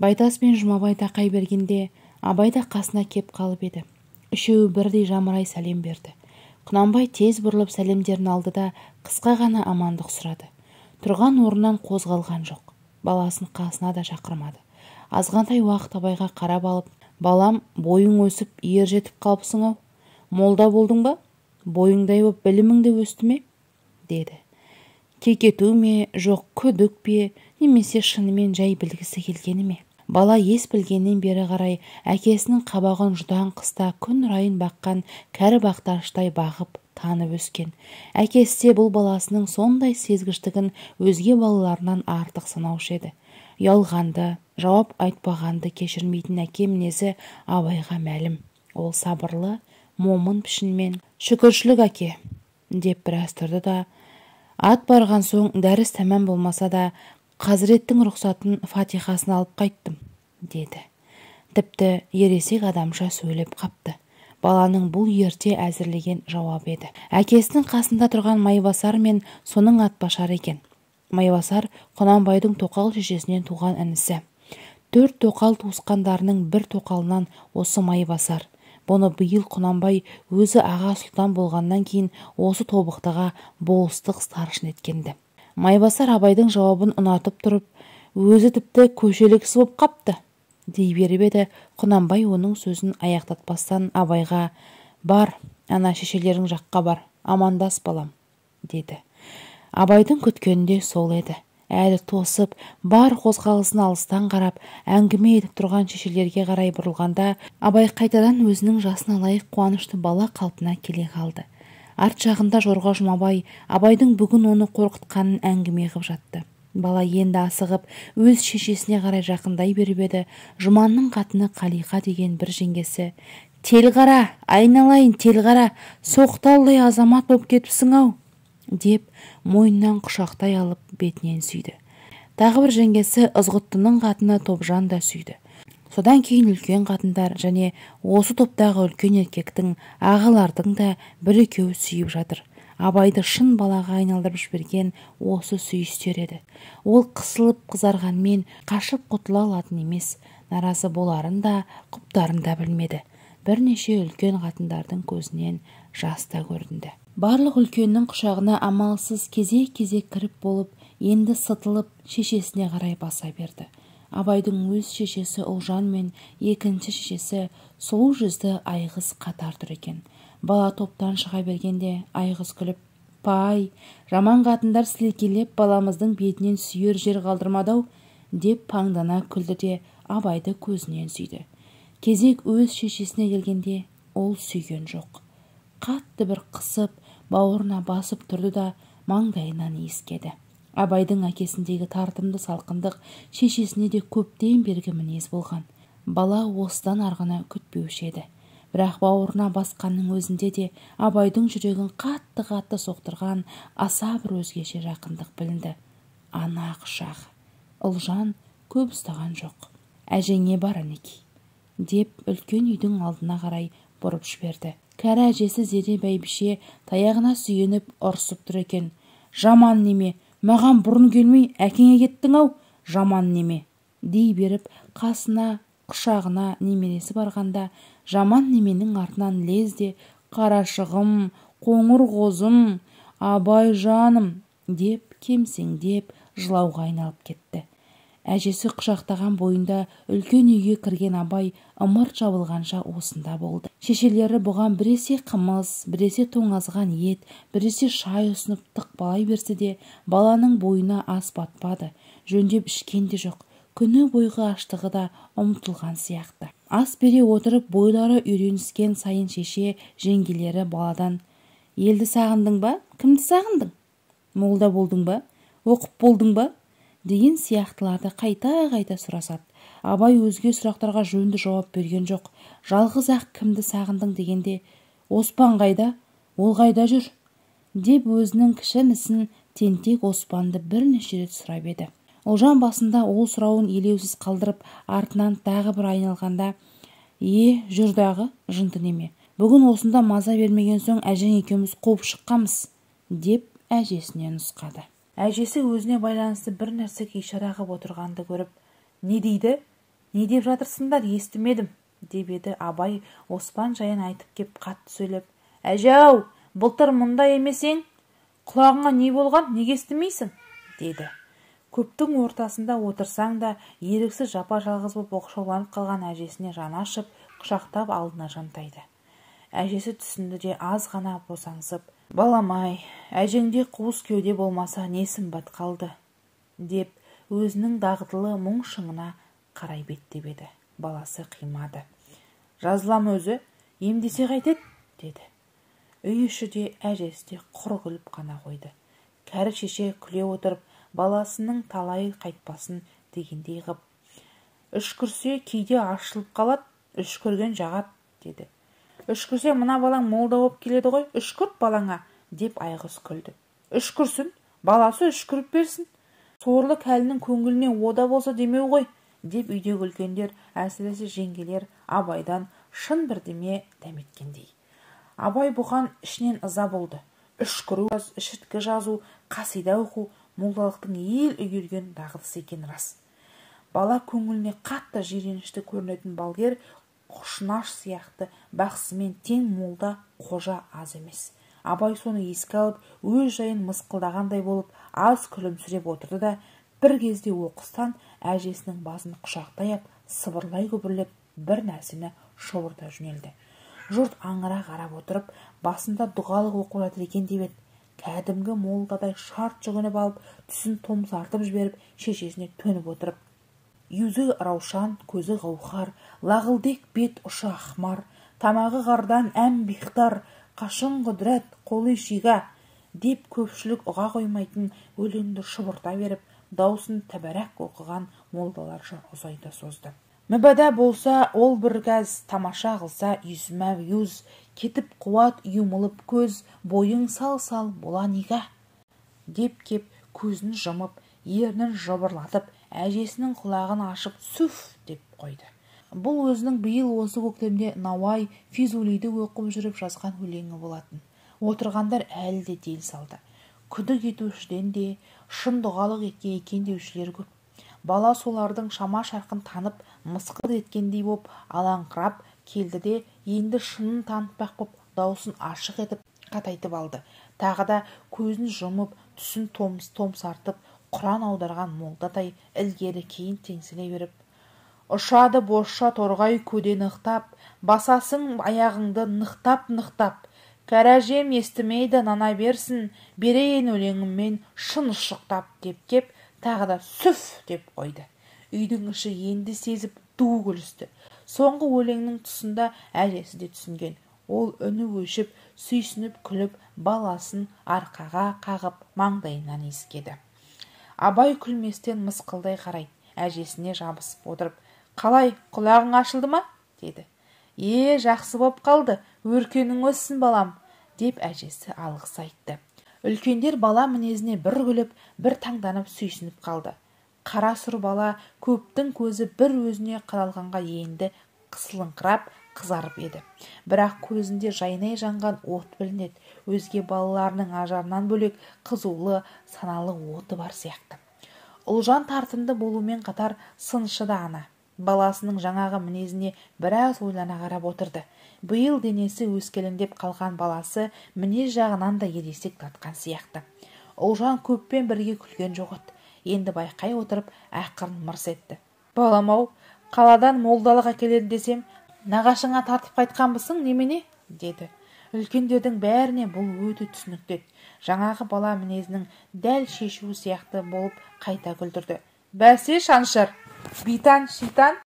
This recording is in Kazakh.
Байтас пен Жұмабай тақай бергенде абай да қасына кеп қалып еді. Үшеуі бірдей жамырай сәлем берді. Құнанбай тез бұрылып сәлемдерін алды да қысқа ғана амандық сұрады. Тұрған орнынан қозғалған жоқ. Баласын қасына да шақырмады. Азғантай уақыт абайға қарап алып: балам, бойың өсіп ер жетіп қалыпсың-ау. Молда болдың ба? Бойыңдай боп білімің де өсті ме? деді. Кекету ме, жоқ күдік пе, немесе шынымен жай білгісі келгені ме? Бала ес білгеннен бері қарай әкесінің қабағын жұдан қыста күн райын баққан кәрі бақташтай бағып, танып өскен. Әкесі де бұл баласының сондай сезгіштігін өзге балаларынан артық санаушы еді. Ұялғанды, жауап айтпағанды кешірмейтін әке мінезі абайға мәлім. Ол сабырлы, момын пішінмен: шүкіршілік әке, деп біраз тұрды да: ат барған соң дәріс тәмам болмаса да қазіреттің рұқсатын фатихасын алып қайттым, деді. Тіпті ересек адамша сөйлеп қапты. Баланың бұл ерте әзірлеген жауап еді. Әкесінің қасында тұрған Майбасар мен соның атбашар екен. Майбасар Құнанбайдың тоқал шешесінен туған інісі. 4 тоқал туысқандарының бір тоқалынан осы Майбасар. Бұны биыл Құнанбай өзі аға сұлтан болғаннан кейін осы тобықтыға болыстық старшын еткенді. Майбасар абайдың жауабын ұнатып тұрып, өзі тіпті көшелексіз боп қапты, дей беріп еді. Құнанбай оның сөзін аяқтатпастан абайға: бар, ана шешелерің жаққа бар, амандас балам, деді. Абайдың күткенінде сол еді. Әлі тосып, бар қозғалысын алыстан қарап, әңгіме етіп тұрған шешелерге қарай бұрылғанда, абай қайтадан өзінің жасына лайық қуанышты бала қалпына келе қалды. Арт жағында Жорға Жұмабай абайдың бүгін оны қорқытқанын әңгіме қып жатты. Бала енді асығып өз шешесіне қарай жақындай беріп еді. Жұманның қатыны Қалиқа деген бір жеңгесі: тел-қара, айналайын тел-қара, соқталдай азамат боп кетіпсің-ау, деп мойнынан құшақтай алып бетінен сүйді. Тағы бір жеңгесі Ызғұттының қатыны Тобжан да сүйді. Содан кейін үлкен қатындар және осы топтағы үлкен еркектің, ағалардың да бір-екеуі сүйіп жатыр. Абайды шын балаға айналдырып жіберген осы сүйістер еді. Ол қысылып қызарғанмен қашып құтыла алатын емес, наразы боларын да құптарын да білмеді. Бірнеше үлкен қатындардың көзінен жас та көрінді. Барлық үлкеннің құшағына амалсыз кезек-кезек кіріп болып, енді сытылып шешесіне қарай баса берді. Абайдың өз шешесі Ұлжан мен екінші шешесі сұлу жүзді Айғыз қатар тұр екен. Бала топтан шыға бергенде Айғыз күліп: пай, жаман қатындар сілекелеп баламыздың бетінен сүйер жер қалдырмады-ау, деп паңдана күлді де Абайды көзінен сүйді. Кезек өз шешесіне келгенде ол сүйген жоқ. Қатты бір қысып, бауырына басып тұрды да маңдайынан иіскеді. Абайдың әкесіндегі тартымды салқындық шешесіне де көптен бергі мінез болған. Бала осыдан арғыны күтпеуші еді. Бірақ бауырына басқанның өзінде де Абайдың жүрегін қатты-қатты соқтырған аса бір өзгеше жақындық білінді. Ана құшағы. Ұлжан көп ұстаған жоқ. Әжеңе бар әнекей, деп үлкен үйдің алдына қарай бұрып жіберді. Кәрі әжесі Зере бәйбіше таяғына сүйеніп ұрсып тұр екен. Жаман неме, маған бұрын келмей әкеңе кеттің-ау, жаман неме, дей беріп қасына, құшағына немересі барғанда, жаман неменің артынан лезде: қарашығым, қоңыр қозым, Абай жаным, деп кемсеңдеп жылауға айналып кетті. Әжесі құшақтаған бойында үлкен үйге кірген Абай ымырт жабылғанша осында болды. Шешелері бұған біресе қымыз, біресе тоңазған ет, біресе шай ұсынып тықпалай берсе де, баланың бойына ас батпады. Жөндеп ішкен де жоқ. Күні бойғы аштығы да ұмытылған сияқты. Ас бере отырып бойлары үйреніскен сайын шеше, жеңгелері баладан: елді сағындың ба? Кімді сағындың? Молда болдың ба? Оқып болдың ба? деген сияқтыларды қайта-қайта сұрасады. Абай өзге сұрақтарға жөнді жауап берген жоқ. Жалғыз ақ кімді сағындың дегенде: Оспан қайда? Ол қайда жүр? деп өзінің кіші інісін тентек Оспанды бірнеше рет сұрап еді. Ұлжан басында ол сұрауын елеусіз қалдырып, артынан тағы бір айналғанда: жүрдағы жынды неме, бүгін осында маза бермеген соң әжең екеуміз қуып шыққанбыз, деп әжесіне нұсқады. Әжесі өзіне байланысты бір нәрсеге ишара қып отырғанды көріп: не дейді? не деп жатырсыңдар, естімедім, деп еді. Абай оспан жайын айтып кеп қатты сөйлеп: әже-ау, былтыр мұндай емесең, құлағыңа не болған, неге естімейсің, деді. Көптің ортасында отырсаң да еріксіз жапа-жалғыз боп оқшауланып қалған әжесіне жаны ашып, құшақтап алдына жантайды. Әжесі түсінді де аз ғана босаңсып: балам-ай, әжеңде қуыс кеуде болмаса не сымбат қалды, деп өзінің дағдылы мұң шыңына қарай беттеп еді. Баласы қимады. жазылам өзі, емдесе қайтеді, деді. Үй іші де әжесі де құр күліп қана қойды. Кәрі шеше күле отырып баласының талай қайтпасын дегендей қып: үшкірсе кейде ашылып қалады, үшкірген жағат, деді. Үшкірсе мына балаң молда болып келеді ғой, үшкірт балаңа, деп айғыз күлді. Үшкірсін, баласы үшкіріп берсін, сорлы кәлінің көңіліне ода болса демеу ғой, деп үйде үлкендер, әсіресе жеңгелер Абайдан шын бірдеме дәметкендей. Абай бұған ішінен ыза болды. Үшкіру, ішіткі жазу, қасида оқу молдалықтың ел үйренген дағдысы екен рас. Бала көңіліне қатты жиренішті көрінетін балгер құшынаш сияқты бақсымен тең молда қожа аз емес. Абай соны еске алып, өз жайын мысқылдағандай болып аз күлімсіреп отырды да бір кезде оқыстан әжесінің басын құшақтай ап, сыбырлай күбірлеп бір нәрсені шұбырта жөнелді. Жұрт аңыра қарап отырып, басында дұғалық оқып жатыр екен деп еді. Кәдімгі молдадай шарт жүгініп алып, түсін томсартып жіберіп, шешесіне төніп отырып: Юзі раушан, көзі ғаухар, лағылдек бет ұшы ахмар, тамағы қардан әм бихтар, қашын құдірет, қолы шиға, деп көпшілік ұға қоймайтын өлеңді шұбырта беріп, даусын тәбәрәк оқыған молдаларша ұзайта созды. Мүбәдә болса, ол бір кәз тамаша қылса, yüzмә yüз, кетіп қуат юмылып көз, бойың сал-сал бола неға, деп кеп көзін жұмып, ернін жыбырлатып, әжесінің құлағын ашып сүф деп қойды. Бұл өзінің биыл осы көктемде Науаи Физулиді оқып жүріп жазған өлеңі болатын. Отырғандар әлі де дел салды. Күдік етушіден де, шын дұғалық еткен екен деушілер көп. Бала солардың шама шарқын танып, мысқыл еткендей боп алаңқырап келді де, енді шынын танытпақ боп даусын ашық етіп қатайтып алды. Тағы да көзін жұмып, түсін томсартып, Құран аударған молдадай ілгері кейін теңселе беріп: ұшады босша торғай көде нықтап, басасың аяғыңды нықтап-нықтап, кәрәжем естімейді нана берсін, берейін өлеңіммен шын ұшықтап, деп кеп тағы да сүф деп қойды. Үйдің іші енді сезіп ду күлісті. Соңғы өлеңнің тұсында әжесі де түсінген. Ол үні өшіп, сүйсініп күліп, баласын арқаға қағып маңдайынан иіскеді. Абай күлместен мысқылдай қарайды. Әжесіне жабысып отырып: қалай, құлағың ашылды ма, деді. Жақсы боп қалды, өркенің өссін балам, деп әжесі алғыс айтты. Үлкендер бала мінезіне бір күліп, бір таңданып сүйсініп қалды. Қара сұр бала көптің көзі бір өзіне қадалғанға енді қысылыңқырап қызарып еді. Бірақ көзінде жайнай жанған от білінеді. Өзге балаларының ажарынан бөлек қызулы, саналы оты бар сияқты. Ұлжан тартымды болумен қатар сыншы да ана. Баласының жаңағы мінезіне біраз ойлана қарап отырды. Биыл денесі өскелеңдеп қалған баласы мінез жағынан да ересек тартқан сияқты. Ұлжан көппен бірге күлген жоқ еді. Енді байқай отырып ақырын мырс етті: балам-ау, қаладан молдалық әкеледі десем, нағашыңа тартып қайтқанбысың немене, деді. Үлкендердің бәріне бұл өте түсінікті. Жаңағы бала мінезінің дәл шешуі сияқты болып қайта күлдірді: бәсе шаншар, битан шитан,